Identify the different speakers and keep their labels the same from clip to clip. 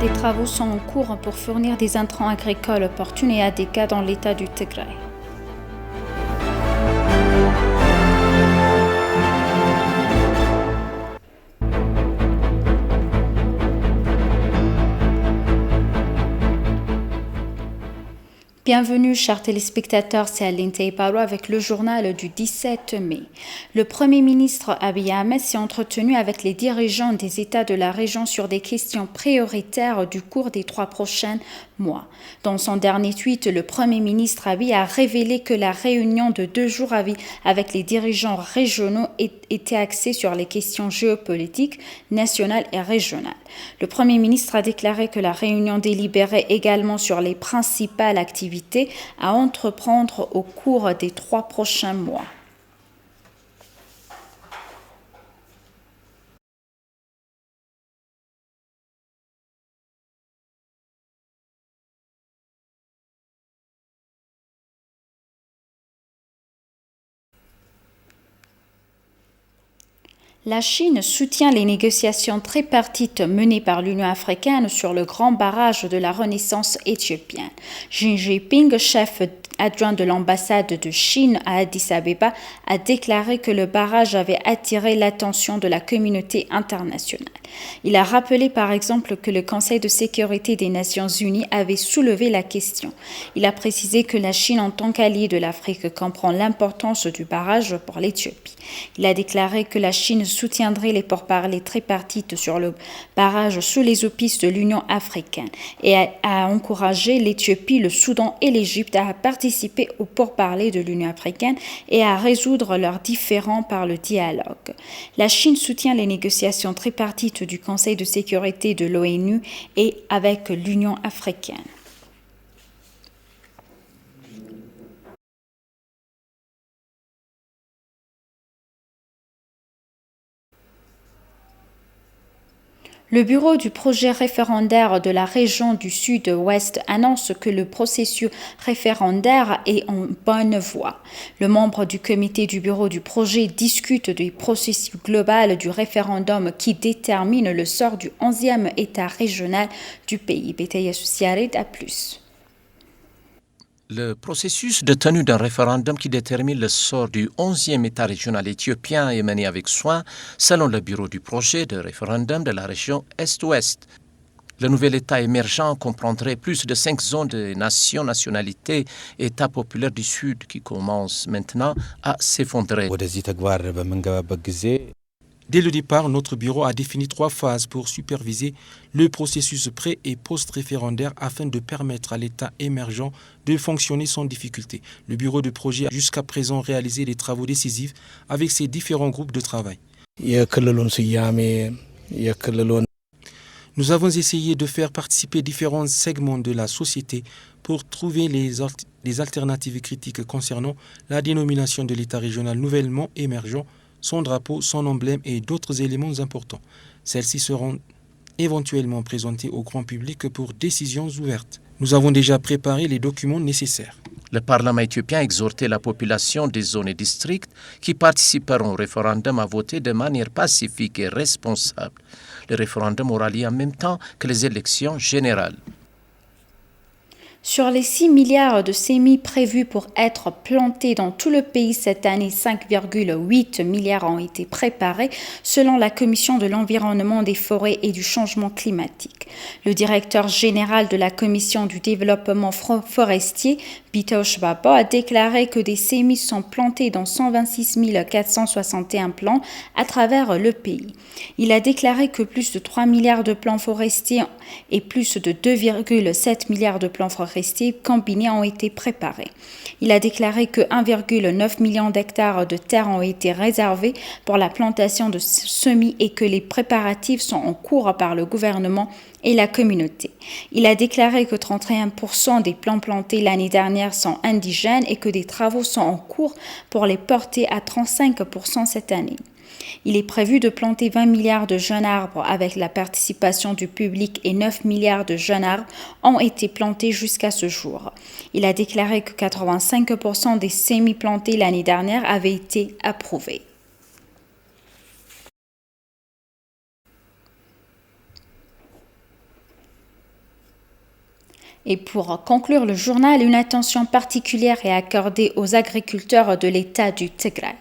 Speaker 1: Des travaux sont en cours pour fournir des intrants agricoles pour Tunéadéka dans l'état du Tigray. Bienvenue, chers téléspectateurs, c'est Aline Teiparo avec le journal du 17 mai. Le Premier ministre Abiy Ahmed s'est entretenu avec les dirigeants des États de la région sur des questions prioritaires du cours des 3 prochains mois. Dans son dernier tweet, le Premier ministre Abiy a révélé que la réunion de 2 jours avec les dirigeants régionaux était axée sur les questions géopolitiques, nationales et régionales. Le Premier ministre a déclaré que la réunion délibérait également sur les principales activités à entreprendre au cours des 3 prochains mois. La Chine soutient les négociations tripartites menées par l'Union africaine sur le grand barrage de la Renaissance éthiopienne. Xi Jinping, chef adjoint de l'ambassade de Chine à Addis Abeba, a déclaré que le barrage avait attiré l'attention de la communauté internationale. Il a rappelé par exemple que le Conseil de sécurité des Nations Unies avait soulevé la question. Il a précisé que la Chine, en tant qu'allié de l'Afrique, comprend l'importance du barrage pour l'Éthiopie. Il a déclaré que la Chine soutiendrait les pourparlers tripartites sur le barrage sous les auspices de l'Union africaine et a encouragé l'Éthiopie, le Soudan et l'Égypte à participer aux pourparlers de l'Union africaine et à résoudre leurs différends par le dialogue. La Chine soutient les négociations tripartites du Conseil de sécurité de l'ONU et avec l'Union africaine. Le bureau du projet référendaire de la région du Sud-Ouest annonce que le processus référendaire est en bonne voie. Le membre du comité du bureau du projet discute du processus global du référendum qui détermine le sort du 11e État régional du pays. BTS Siarid à plus.
Speaker 2: Le processus de tenue d'un référendum qui détermine le sort du 11e État régional éthiopien est mené avec soin selon le bureau du projet de référendum de la région Est-Ouest. Le nouvel État émergent comprendrait plus de 5 zones de nationalité et États populaires du Sud qui commencent maintenant à s'effondrer.
Speaker 3: Dès le départ, notre bureau a défini 3 phases pour superviser le processus pré- et post-référendaire afin de permettre à l'État émergent de fonctionner sans difficulté. Le bureau de projet a jusqu'à présent réalisé des travaux décisifs avec ses différents groupes de travail. Nous avons essayé de faire participer différents segments de la société pour trouver les alternatives critiques concernant la dénomination de l'État régional nouvellement émergent, son drapeau, son emblème et d'autres éléments importants. Celles-ci seront éventuellement présentées au grand public pour décisions ouvertes. Nous avons déjà préparé les documents nécessaires.
Speaker 2: Le Parlement éthiopien a exhorté la population des zones et districts qui participeront au référendum à voter de manière pacifique et responsable. Le référendum aura lieu en même temps que les élections générales.
Speaker 1: Sur les 6 milliards de semis prévus pour être plantés dans tout le pays cette année, 5,8 milliards ont été préparés selon la Commission de l'environnement, des forêts et du changement climatique. Le directeur général de la Commission du développement forestier, Bitosh Babo, a déclaré que des semis sont plantés dans 126 461 plants à travers le pays. Il a déclaré que plus de 3 milliards de plants forestiers et plus de 2,7 milliards de plants forestiers combinés ont été préparés. Il a déclaré que 1,9 million d'hectares de terre ont été réservés pour la plantation de semis et que les préparatifs sont en cours par le gouvernement et la communauté. Il a déclaré que 31% des plants plantés l'année dernière sont indigènes et que des travaux sont en cours pour les porter à 35% cette année. Il est prévu de planter 20 milliards de jeunes arbres avec la participation du public et 9 milliards de jeunes arbres ont été plantés jusqu'à ce jour. Il a déclaré que 85% des semis plantés l'année dernière avaient été approuvés. Et pour conclure le journal, une attention particulière est accordée aux agriculteurs de l'État du Tigray.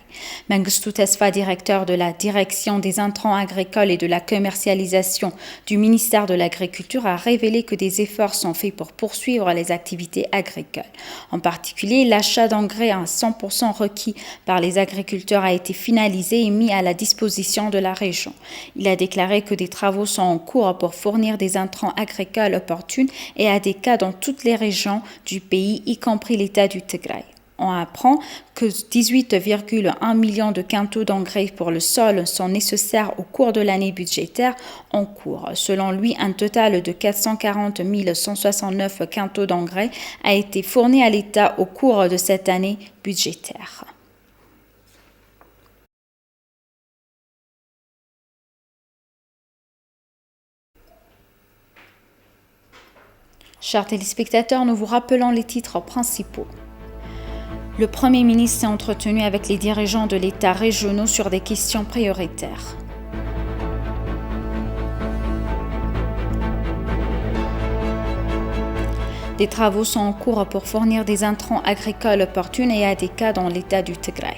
Speaker 1: Mengistu Tesfa, directeur de la direction des intrants agricoles et de la commercialisation du ministère de l'Agriculture, a révélé que des efforts sont faits pour poursuivre les activités agricoles. En particulier, l'achat d'engrais à 100% requis par les agriculteurs a été finalisé et mis à la disposition de la région. Il a déclaré que des travaux sont en cours pour fournir des intrants agricoles opportuns et adéquats dans toutes les régions du pays, y compris l'État du Tigray. On apprend que 18,1 millions de quintaux d'engrais pour le sol sont nécessaires au cours de l'année budgétaire en cours. Selon lui, un total de 440 169 quintaux d'engrais a été fourni à l'État au cours de cette année budgétaire. Chers téléspectateurs, nous vous rappelons les titres principaux. Le Premier ministre s'est entretenu avec les dirigeants de l'État régionaux sur des questions prioritaires. Des travaux sont en cours pour fournir des intrants agricoles opportuns et adéquats dans l'État du Tigray.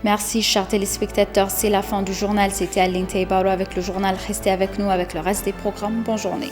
Speaker 1: Merci, chers téléspectateurs. C'est la fin du journal. C'était Aline Taïbaro avec le journal. Restez avec nous avec le reste des programmes. Bonne journée.